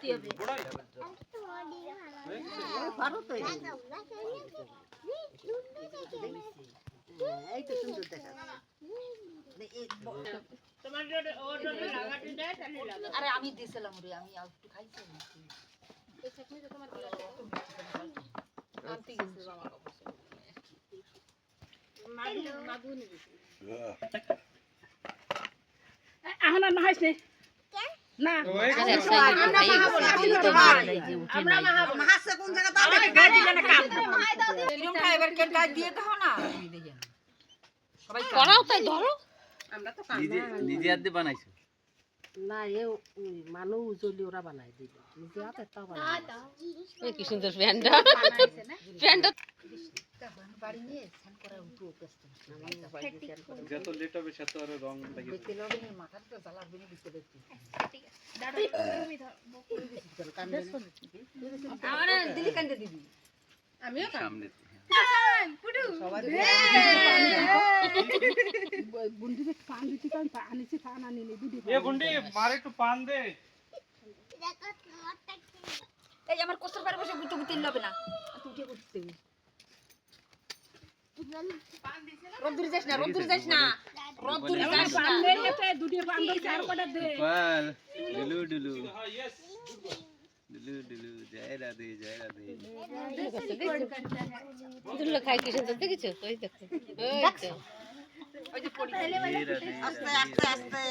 করতে হবে। পারো তো এই তো সুন্দর দেখা আরে আমি দিছিলাম রে, আমি একটু খাইছি। আনতে গেছে জামা কাপড়। এখন আর নাহাইস নে না সবাই করাও তাই ধরো। নিজে হাতে বানাইছো না এ মানুষ উজলি ওরা বানাই দিল নিজে হাতে তাও বানাই কি সুন্দর প্যান্টটা প্যান্টটা বাড়ি নিয়ে স্নান করা উঠো যত লেট হবে তত আরো রং লাগে দেখতে লগে মাথাটা জ্বালার বিনে দিতে দেখতে আমার দিলি কান্দে দিবি আমিও সামনে গুন্ডি পান দিতে কারণ আনিছি পান আনিনি দুধ এ গুন্ডি মার একটু পান দে। এই আমার কষ্ট করে বসে গুটি গুটি লবে না তুই উঠে করতে রোদ্দুরে যাস না রোদ্দুরে যাস না রোদ্দুরে যাস না এতে দুধে পান দে চার কটা দে পাল ডুলু ডুলু ডুলু ডুলু জয় রাধে দুল্লা খাই কি সুন্দর দেখেছো ওই দেখো ওই তো জয় রাধে আস্তে আস্তে আস্তে